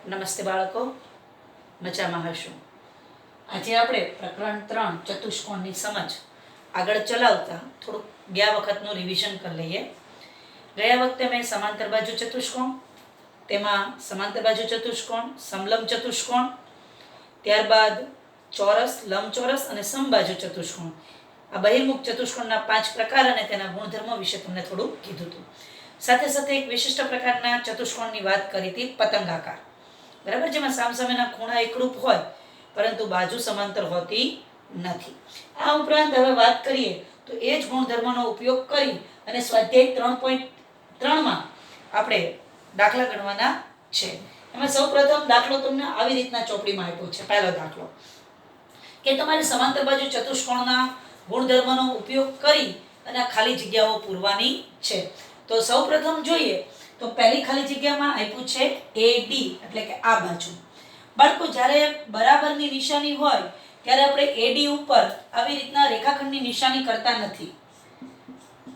નમસ્તે બાળકો, મજામાં હશો? આજે આપણે પ્રકરણ 3 ચતુષ્કોણની સમજ આગળ ચલાવતા થોડુંક ગયા વખતનું રિવિઝન કરી લઈએ. ગયા વખતે મેં સમાંતર બાજુ ચતુષ્કોણ, તેમાં સમાંતર બાજુ ચતુષ્કોણ, સમલંબ ચતુષ્કોણ, ત્યારબાદ ચોરસ, લંબચોરસ અને સમબાજુ ચતુષ્કોણ, આ બહિર્મુખ ચતુષ્કોણના 5 પ્રકાર અને તેના ગુણધર્મો વિશે તમને થોડું કીધું હતું. સાથે સાથે એક વિશિષ્ટ પ્રકારના ચતુષ્કોણની વાત કરી હતી, પતંગાકાર. બરાબર, જેમાં સામસામેના ખૂણા એકરૂપ હોય પરંતુ બાજુ સમાંતર હોતી નથી. આ ઉપરાંત હવે વાત કરીએ તો એ જ ગુણધર્મનો ઉપયોગ કરી અને સ્વાધ્યાય 3.3 આપણે દાખલા ગણવાના છે. એમાં સૌપ્રથમ દાખલો તમને આવી રીતના ચોપડીમાં આપ્યો છે. પહેલો દાખલો કે તમારે સમાંતર બાજુ ચતુષ્કોણના ગુણધર્મનો ઉપયોગ કરી અને આ ખાલી જગ્યાઓ પૂરવાની છે. તો સૌપ્રથમ જોઈએ તો પહેલી ખાલી જગ્યામાં આપ્યું છે AD, એટલે કે આ બાજુ. બાળકો, જ્યારે બરાબરની નિશાની હોય ત્યારે આપણે AD ઉપર આવી રીતના રેખાખંડની નિશાની કરતા નથી.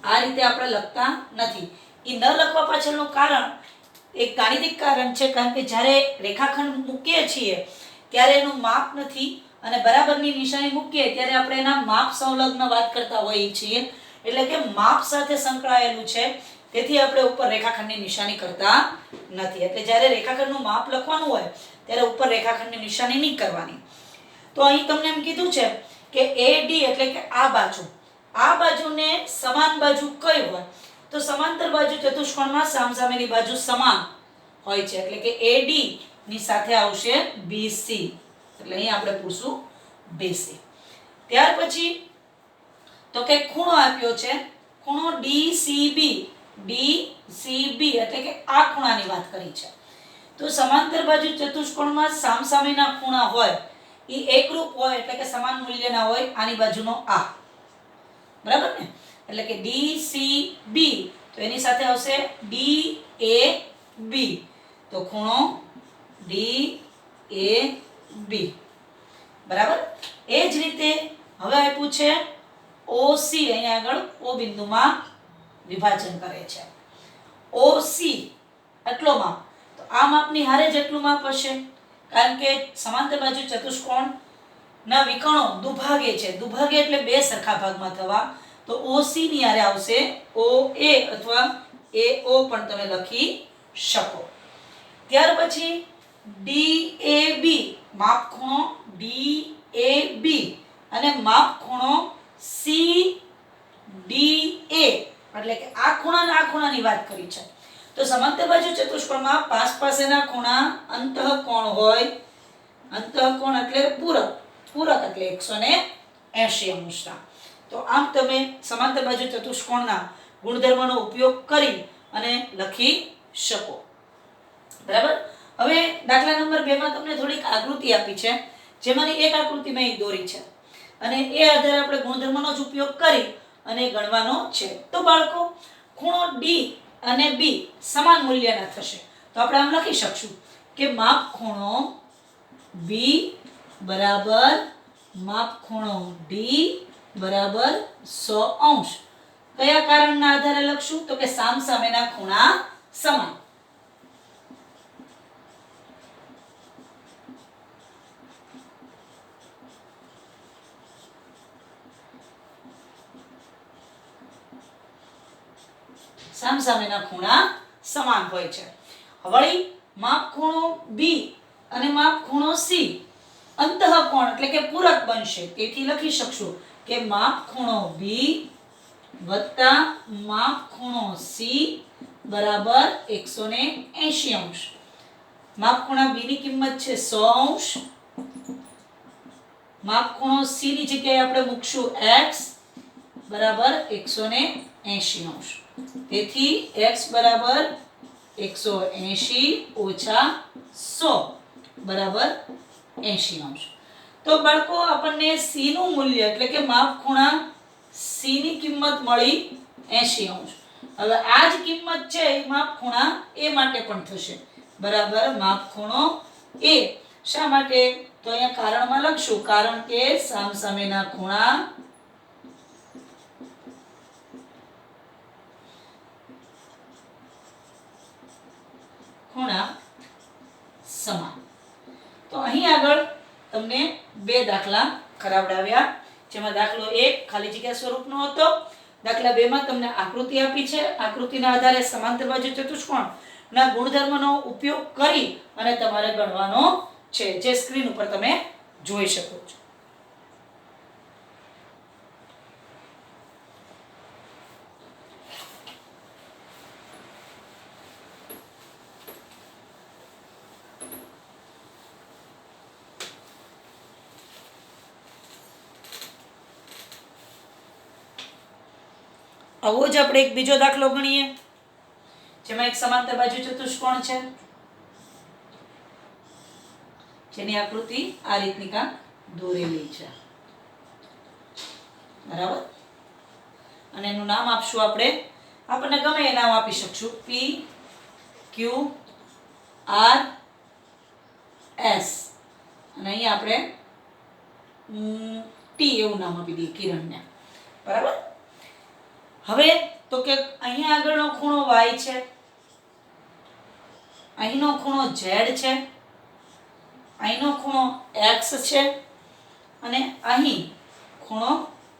આ રીતે આપણે લખતા નથી. એ ન લખવા પાછળનું કારણ એક ગાણિતિક કારણ છે, કારણ કે જ્યારે રેખાખંડ મૂકીએ છીએ ત્યારે એનું માપ નથી અને બરાબરની નિશાની મૂકીએ ત્યારે આપણે એના માપ સંલગ્ન વાત કરતા હોઈએ છીએ, એટલે કે માપ સાથે સંકળાયેલું છે. તેથી આપણે ઉપર રેખાખંડની નિશાની કરતા નથી. એટલે જ્યારે રેખાખંડનું માપ લખવાનું હોય ત્યારે ઉપર રેખાખંડની નિશાની નહીં કરવાની. તો અહીં તમને એમ કીધું છે કે AD એટલે કે આ બાજુ, આ બાજુને સમાન બાજુ કઈ હોય? તો સમાંતર બાજુ ચતુષ્કોણમાં સામસામેની બાજુ સમાન હોય છે, એટલે કે AD ની સાથે આવશે BC, એટલે અહીં આપણે પૂછશું BC. ત્યાર પછી તો કે ખૂણો આપ્યો છે, ખૂણો DCB. DCB એટલે કે આ ખૂણાની વાત કરી છે. તો સમાંતર બાજુ ચતુષ્કોણમાં સામસામેના ખૂણા હોય એ એકરૂપ હોય, એટલે કે સમાન મૂલ્યના હોય. આની બાજુનો આ, બરાબર ને? એટલે કે DCB, તો એની સાથે આવશે DAB, તો ખૂણો DAB, બરાબર. એ જ રીતે હવે આપ્યું છે OC, અહીંયા આગળ O બિંદુમાં વિભાજન કરે છે. OC આટલો માપ, તો આ માપની હારે જ એટલું માપ હશે, કારણ કે સમાંતર બાજુ ચતુષ્કોણ ના વિકર્ણો દુભાગે છે. દુભાગે એટલે બે સરખા ભાગમાં થવા. તો OC ની હારે આવશે OA અથવા AO પણ તમે લખી શકો. ત્યાર પછી DAB, માપ ખૂણો DAB અને માપ ખૂણો CDA, એટલે કે આ ખૂણા અને આ ખૂણાની વાત કરી છે. તો સમાંતર બાજુ ચતુષ્કોણમાં પાસ પાસેના ખૂણા અંતઃકોણ હોય. અંતઃકોણ એટલે પૂરક, પૂરક એટલે 180 અંશના. તો આમ તમે સમાંતર બાજુ ચતુષ્કોણના ગુણધર્મનો ઉપયોગ કરી અને લખી શકો. બરાબર. હવે દાખલા નંબર 2 માં તમને થોડીક આકૃતિ આપી છે, જેમાંની એક આકૃતિ મેં દોરી છે અને એ આધારે આપણે ગુણધર્મનો જ ઉપયોગ કરી અને ગણવાનો છે. તો બાળકો, ખૂણો D અને B સમાન મૂલ્યના થશે. તો આપણે આમ લખી શકશું કે માપ ખૂણો B બરાબર માપ ખૂણો D બરાબર 100 અંશ. કયા કારણના આધારે લખશું? તો કે સામસામેના ખૂણા સમાન. સામસામેના ખૂણા સમાન હોય છે. વળી માપ ખૂણો B અને માપ ખૂણો C અંતઃકોણ એટલે કે પૂરક બનશે. તેથી લખી શકશું કે માપ ખૂણો B વત્તા માપ ખૂણો C બરાબર 180 અંશ. માપ ખૂણા B ની કિંમત છે 100 અંશ. માપ ખૂણો C ની જગ્યાએ આપણે મૂકશું x બરાબર 180 અંશ. તેથી x બરાબર 180 ઓછા 100 બરાબર 80 અંશ. તો બાળકો, આપણને C નું મૂલ્ય એટલે કે માપ ખૂણા C ની કિંમત મળી 80 અંશ. હવે આ જ કિંમત છે એ માપ ખૂણા A માટે પણ થશે, બરાબર માપ ખૂણો A. શા માટે? તો અહીંયા કારણમાં લખશું, કારણ કે સામસામેના ખૂણા સમાન. તો અહીં આગળ તમને બે દાખલા કરાવડાવ્યા, જેમાં દાખલો 1 ખાલી જગ્યા સ્વરૂપનો હતો. દાખલા 2 માં તમને આકૃતિ આપી છે. આકૃતિના આધારે સમાંતર બાજુ ચતુષ્કોણના ગુણધર્મનો ઉપયોગ કરી અને તમારે ગણવાનો છે, જે સ્ક્રીન ઉપર તમે જોઈ શકો છો. આવો જ આપણે એક બીજો દાખલો ગણીએ, જેમાં એક સમાંતર બાજુ ચતુષ્કોણ છે, જેની આકૃતિ આ રીતની કાંક દોરેલી છે. બરાબર. અને એનું નામ આપશું આપણે, આપણને ગમે એ નામ આપી શકશું. P Q R S અને અહીંયા આપણે T એવું નામ આપી દઈએ, કિરણને. બરાબર. હવે તો કે અહીંયા આગળનો ખૂણો y છે, અહીંનો ખૂણો z છે, અહીંનો ખૂણો x છે અને અહીં ખૂણો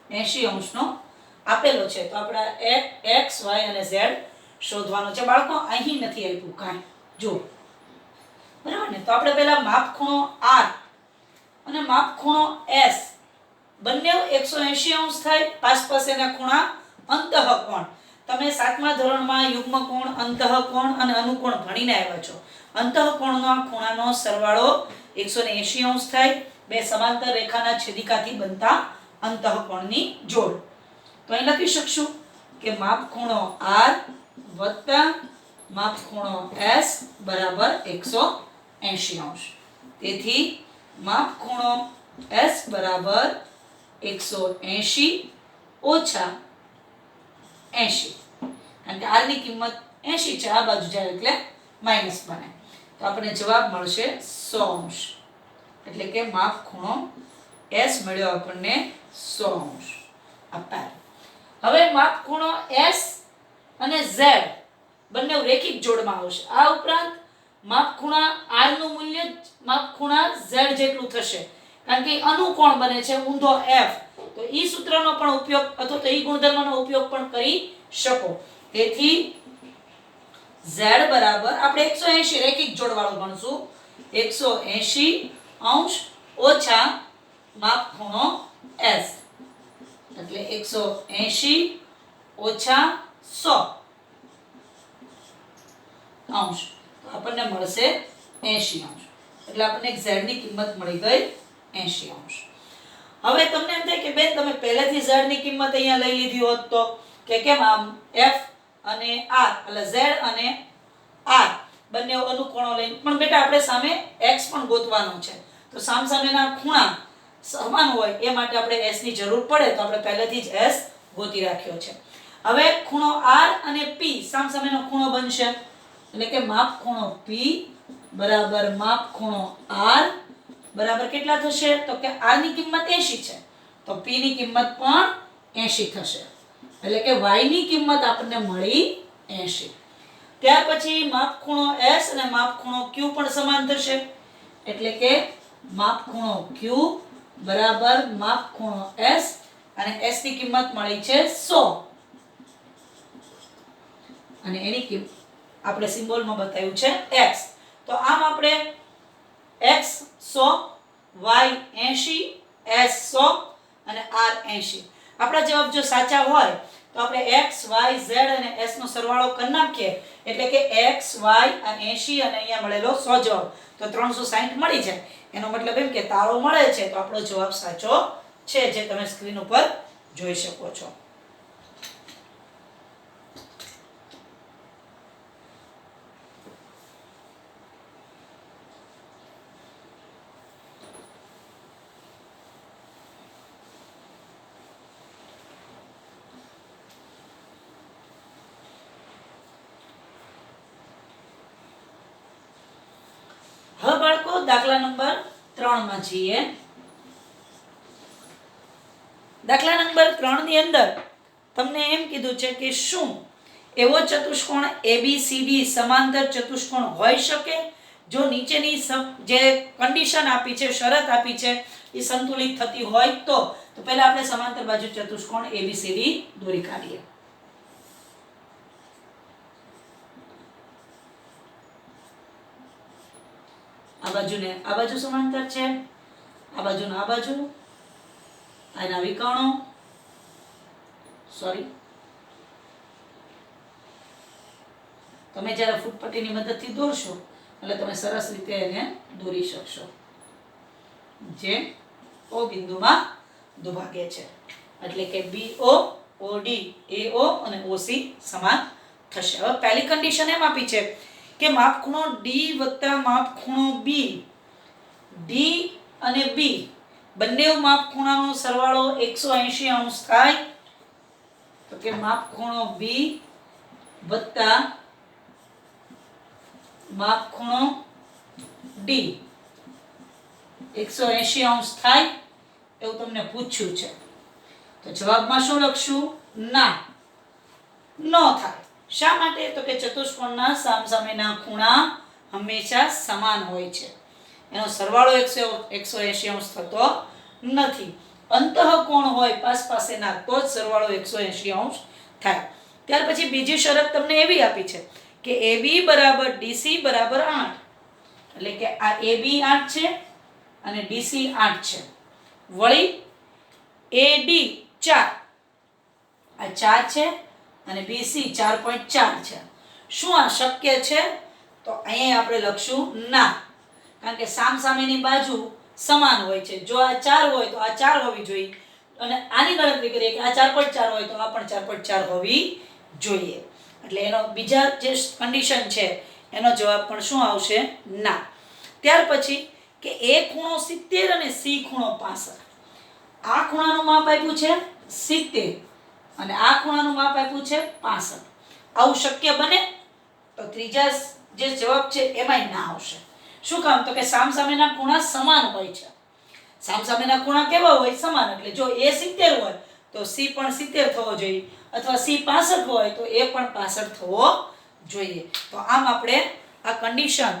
80 અંશનો આપેલો છે. તો આપણે x y અને z શોધવાનો છે. બાળકો અહીં નથી આપ્યું કાંઈ, જો. બરાબર ને. તો આપણે પહેલા માપ ખૂણો r અને માપ ખૂણો s બંને 180 અંશ થાય. આસપાસ એના ખૂણા અંતઃકોણ. તમે 7મા ધોરણમાં યુગ્મ કોણ, અંતઃકોણ અને અનુકોણ ભણીને આવ્યા છો. અંતઃકોણના ખૂણાનો સરવાળો 180 અંશ થાય. બે સમાંતર રેખાના છેદિકાથી બનતા અંતઃકોણની જોડ. તો અહીં લખી શકશું કે માપ ખૂણો r વત્તા માપ ખૂણો s બરાબર 180 અંશ. તેથી માપ ખૂણો s બરાબર 180 ઓછા 80, કારણ કે r ની કિંમત 80 છે, આ બાજુ જાય એટલે માઈનસ બને. તો આપણને જવાબ મળશે 100 અંશ. એટલે કે માપ ખૂણો s મળ્યો આપણને 100 અંશ. અપાય. હવે માપ ખૂણો s અને z બંને રેખિક જોડમાં આવશે. આ ઉપરાંત માપ ખૂણા r નું મૂલ્ય માપ ખૂણા z જેટલું થશે, કારણ કે અનુકોણ બને છે, ઊંધો f. તો ઈ સૂત્રનો પણ ઉપયોગ અથવા તો ઈ ગુણધર્મનો ઉપયોગ પણ કરી શકો. તેથી z બરાબર આપણે 180 રેખિક જોડવાળો ગણશું. 180 અંશ ઓછા માપ ખૂણો s એટલે 180 ઓછા 100 અંશ. તો આપણને મળશે 80 અંશ. એટલે આપણને z ની કિંમત મળી ગઈ 80 અંશ. હવે તમને એમ થાય કે બેન તમે પહેલેથી z ની કિંમત અહીંયા લઈ લીધી હોત તો કે કેમ આમ f અને r એટલે z અને r બંને અનુકોણો લઈને, પણ બેટા આપણે સામે x પણ ગોતવાનો છે. તો સામસામેના ખૂણા સમાન હોય એ માટે આપણે s ની જરૂર પડે, તો આપણે પહેલેથી જ s ગોતી રાખ્યો છે. હવે ખૂણો r અને p સામસામેનો ખૂણો બનશે, એટલે કે માપ ખૂણો p બરાબર માપ ખૂણો r બરાબર કેટલા થશે? તો કે r ની કિંમત 80 છે, તો p ની કિંમત પણ 80 થશે. એટલે કે y ની કિંમત આપણને મળી 80. ત્યાર પછી માપ ખૂણો s અને માપ ખૂણો q પણ સમાન થશે, એટલે કે માપ ખૂણો q બરાબર માપ ખૂણો s અને s ની કિંમત મળી છે 100 અને એની કિંમત આપણે સિમ્બોલમાં બતાવ્યું છે x. તો આમ આપણે x 100 y 80 s 100 અને r 80. આપણા જવાબ જો સાચા હોય તો આપણે x y z અને s નો સરવાળો કરી નાખીએ, એટલે કે x y આ 80 અને અહીંયા મળેલો 100 જવાબ, તો 360 મળી જાય. એનો મતલબ એમ કે તાળો મળે છે, તો આપણો જવાબ સાચો છે, જે તમે સ્ક્રીન ઉપર જોઈ શકો છો. હવે બાળકો દાખલા નંબર 3 માં જઈએ. દાખલા નંબર 3 ની અંદર તમને એમ કીધું છે કે શું એવો ચતુષ્કોણ ABCD સમાંતર ચતુષ્કોણ હોઈ શકે જો નીચેની જે કન્ડિશન આપી છે, શરત આપી છે, એ સંતુલિત થતી હોય તો પહેલા આપણે સમાંતર બાજુ ચતુષ્કોણ એબીસીડી દોરી કાઢીએ. આ બાજુ ને આ બાજુ સમાંતર છે, આ બાજુ ને આ બાજુ, આના વિકર્ણો, સોરી, તમે જ્યારે ફૂટપટ્ટીની મદદથી દોરશો એટલે તમે સરસ રીતે એને દોરી શકશો, જે ઓ બિંદુમાં દુભાગે છે. એટલે કે BO, OD, AO અને OC સમાન થશે. હવે પહેલી કન્ડિશન એમ આપી છે કે માપખૂણો D વત્તા માપખૂણો B, D અને B બંને માપખૂણાનો સરવાળો 180 અંશ થાય. તો કે માપખૂણો B વત્તા માપખૂણો D 180 અંશ થાય એવું તમને પૂછ્યું છે. તો જવાબમાં શું લખશું? ના, ન થાય. શા માટે? તો કે ચતુષ્કોણના સામસામેના ખૂણા હંમેશા સમાન હોય છે, એનો સરવાળો 180 અંશ થતો નથી. અંતઃકોણ હોય પાસેના તો જ સરવાળો 180 અંશ થાય. ત્યાર પછી બીજી શરત તમને એવી આપી છે કે AB બરાબર DC બરાબર 8, એટલે કે આ AB 8 છે અને DC 8 છે. વળી AD 4, આ 4 છે અને BC 4.4 છે. શું આ શક્ય છે? તો અહીંયા આપણે લખશું ના, કારણ કે સામસામેની બાજુ સમાન હોય છે. જો આ 4 હોય તો આ 4 હોવી જોઈએ, અને આની ગણતરી કરીએ કે આ 4.4 હોય તો આ પણ 4.4 હોવી જોઈએ. એટલે એનો બીજા જે કન્ડિશન છે એનો જવાબ પણ શું આવશે? ના. ત્યાર પછી કે A ખૂણો 70 અને C ખૂણો 65. આ ખૂણાનું માપ આપ્યું છે 70 અને આ ખૂણાનું માપ આપ્યું છે 65. આવું શક્ય બને? તો ત્રીજા જે જવાબ છે એમાંય ના આવશે. શું કામ? તો કે સામસામેના ખૂણા સમાન હોય છે. સામસામેના ખૂણા કેવા હોય? સમાન. એટલે જો A 70 હોય તો C પણ 70 થવો જોઈએ, અથવા C 65 હોય તો A પણ 65 થવો જોઈએ. તો આમ આપણે આ કન્ડિશન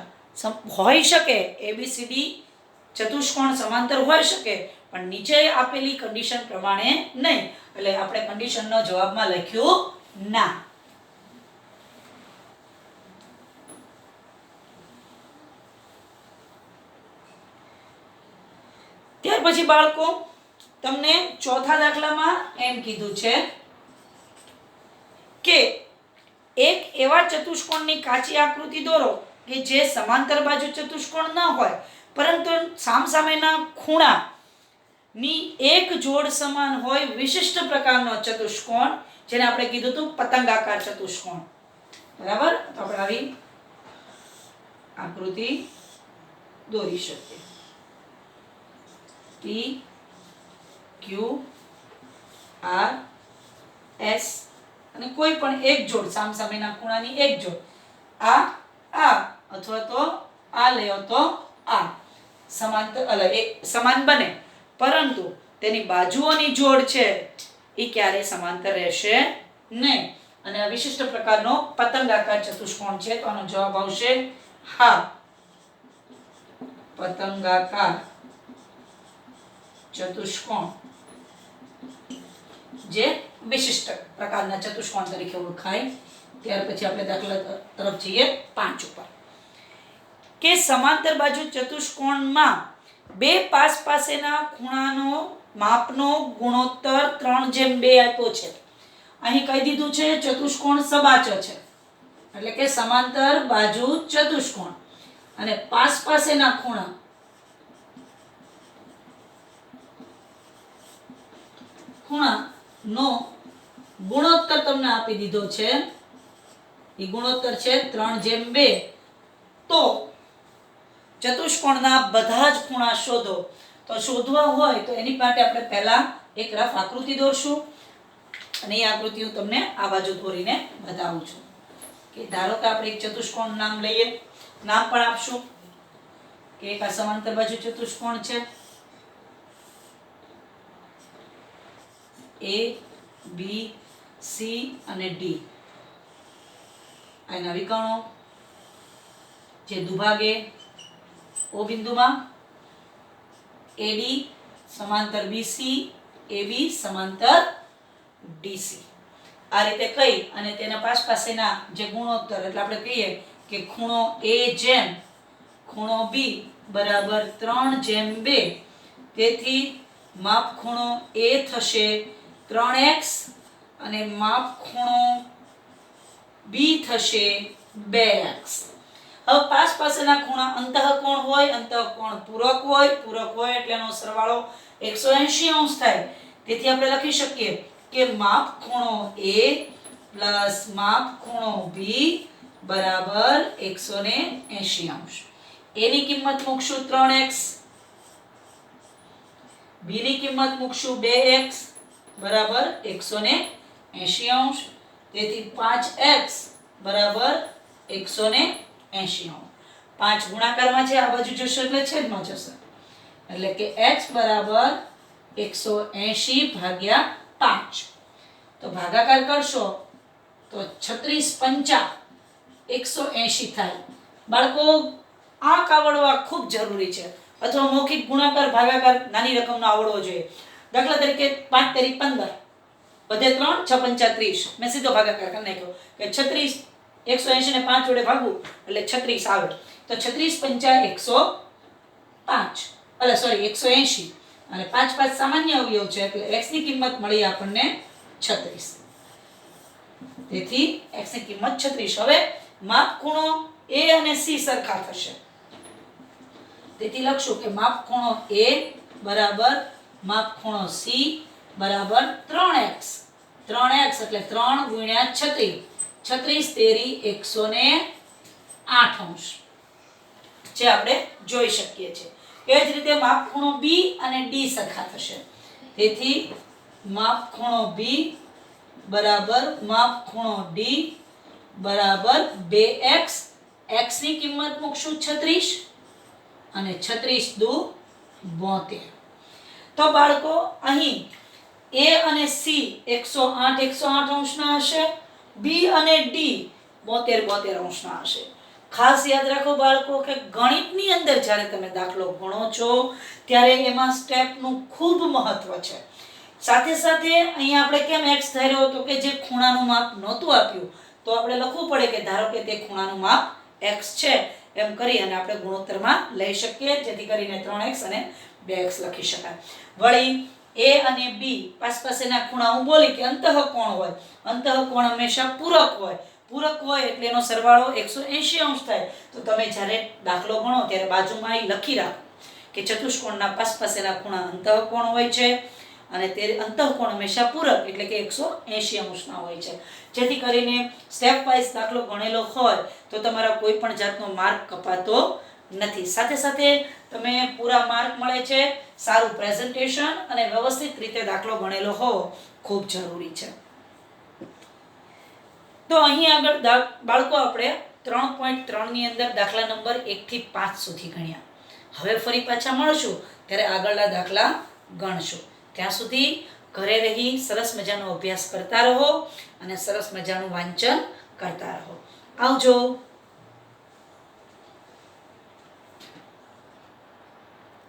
હોઈ શકે, ABCD ચતુષ્કોણ સમાંતર હોઈ શકે, પણ નીચે આપેલી કન્ડિશન પ્રમાણે નહીં. એટલે આપણે કન્ડિશનનો જવાબમાં લખ્યું ના. ત્યાર પછી બાળકો તમને ચોથા દાખલામાં એમ કીધું છે કે એક એવા ચતુષ્કોણની કાચી આકૃતિ દોરો કે જે સમાંતર બાજુ ચતુષ્કોણ ન હોય, પરંતુ સામસામેના ખૂણાની એક જોડ સમાન હોય વિશિષ્ટ પ્રકારનો ચતુષ્કોણ, જેને આપણે કીધું હતું પતંગાકાર ચતુષ્કોણ. બરાબર? તો આપણે આવી આકૃતિ દોરી શકીએ. P, Q, R, S અને કોઈ પણ એક જોડ, સામસામેના ખૂણાની એક જોડ, આ અથવા તો આ લેવો તો આ સમાંતર સમાન બને, પરંતુ તેની બાજુઓની જોડ છે એ ક્યારેય સમાંતર રહેશે નહીં. અને આ વિશિષ્ટ પ્રકારનો પતંગાકાર ચતુષ્કોણ છે, તો આનો જવાબ આવશે હા, પતંગાકાર ચતુષ્કોણ, જે વિશિષ્ટ પ્રકારના ચતુષ્કોણ તરીકે ઓળખાય. ત્યાર પછી આપણે દાખલા તરફ જઈએ 5 ઉપર, કે સમાંતર બાજુ ચતુષ્કોણમાં બે પાસેના ખૂણાનો માપનો ગુણોત્તર 3:2 આપ્યો છે. અહીં કહી દીધું છે ચતુષ્કોણ સબાચ છે, એટલે કે સમાંતર બાજુ ચતુષ્કોણ, અને પાસેના ખૂણાનો ગુણોત્તર તમને આપી દીધો છે. એ ગુણોત્તર છે 3:2. તો ચતુષ્કોણના બધા જ ખૂણા શોધો. તો શોધવા હોય તો એની માટે આપણે પહેલા એક રફ આકૃતિ દોરશું, અને એ આકૃતિ હું તમને આ બાજુ દોરીને બતાવું છું. કે ધારો કે આપણે એક ચતુષ્કોણ નામ લઈએ, નામ પણ આપશું કે એક આ સમાંતર બાજુ ચતુષ્કોણ છે A, B, C અને D. આના વિકર્ણો જે દુભાગે ઓ બિંદુમાં AD સમાંતર BC, AB સમાંતર DC. આ રીતે કહી અને તેના પાસેના જે ગુણોત્તર એટલે આપણે કહીએ કે ખૂણો A જેમ ખૂણો B બરાબર 3/2, તેથી માપ ખૂણો A થશે 3x અને માપ ખૂણો B થશે 2x. હવે પાસેના ખૂણા અંતઃકોણ હોય, અંતઃકોણ પૂરક હોય એટલે એનો સરવાળો 180 અંશ થાય. તેથી આપણે લખી શકીએ કે માપ ખૂણો A પ્લસ માપ ખૂણો B બરાબર 180 અંશ. A ની કિંમત મૂકશું 3x, B ની કિંમત મૂકશું 2x બરાબર 180 અંશ. તેથી 5x બરાબર 180 અંશ. 5 ગુણાકારમાં છે, આ બાજુ જશે એટલે છેદમાં જશે, એટલે કે x બરાબર 180 ભાગ્યા 5. તો ભાગાકાર કરશો તો 36 પંચા 180 થાય. બાળકો આ આવડવા ખૂબ જરૂરી છે, અથવા મૌખિક ગુણાકાર ભાગાકાર નાની રકમનો આવડવો જોઈએ. દાખલા તરીકે 5 તેરી 15, બધે 3 6 પંચા 30. મેં સીધો ભાગાકાર કરી નાખ્યો કે 36 180 ને 5 વડે ભાગવું એટલે 36 આવે. તો 36 પંચા 105, એટલે સોરી 180, અને 5 5 સામાન્ય અવયવ છે એટલે x ની કિંમત મળી આપણને 36. તેથી x ની કિંમત 36. હવે માપ ખૂણો A અને C સરખા થશે, તેથી લખશું કે માપ ખૂણો A બરાબર માપ ખૂણો C બરાબર 3x. 3x એટલે 3 ગુણ્યા 36, 36 તેરી 108 અંશ જે આપણે જોઈ શકીએ છીએ. એ જ રીતે માપ ખૂણો B અને D સરખા થશે, તેથી માપ ખૂણો B બરાબર માપ ખૂણો D બરાબર 2x. x ની કિંમત મૂકશું 36 અને 36 દુ 72. તો બાળકો અહીં A અને C 108 અંશના હશે, B અને D 72 અંશના હશે. ખાસ યાદ રાખો બાળકો કે ગણિતની અંદર જ્યારે તમે દાખલો ગણો છો ત્યારે એમાં સ્ટેપનું ખૂબ મહત્વ છે. સાથે સાથે અહીંયા આપણે કેમ x ધાર્યો હતો કે જે ખૂણાનું માપ નહોતું આપ્યું તો આપણે લખવું પડે કે ધારો કે તે ખૂણાનું માપ x છે એમ કરી અને આપણે ગુણોત્તરમાં લઈ શકીએ, જેથી કરીને 3x અને 2x લખી શકાય. વળી A અને B પાસેના ખૂણા હું બોલી કે અંતઃકોણ હોય, અંતઃકોણ હંમેશા પૂરક હોય એટલે એનો સરવાળો 180 અંશ થાય. તો તમે જ્યારે દાખલો ગણો ત્યારે બાજુમાં અહીં લખી રાખો કે ચતુષ્કોણના પાસેના ખૂણા અંતઃકોણ હોય છે અને તે અંતઃકોણ હંમેશા પૂરક એટલે કે 180 અંશના હોય છે, જેથી કરીને સ્ટેપ વાઇઝ દાખલો ગણેલો હોય તો તમારા કોઈ પણ જાતનો માર્ક કપાતો નથી. સાથે સાથે તમે પૂરા માર્ક મળે છે, સારું પ્રેઝન્ટેશન અને વ્યવસ્થિત રીતે દાખલો ગણેલો હોવો ખૂબ જરૂરી છે. તો અહીં આગળ બાળકો આપણે 3.3 ની અંદર દાખલા નંબર 1 થી 5 સુધી ગણ્યા. હવે ફરી પાછા મળશું ત્યારે આગળના દાખલા ગણશું. ત્યાં સુધી ઘરે રહી સરસ મજાનો અભ્યાસ કરતા રહો અને સરસ મજાનું વાંચન કરતા રહો. આવજો.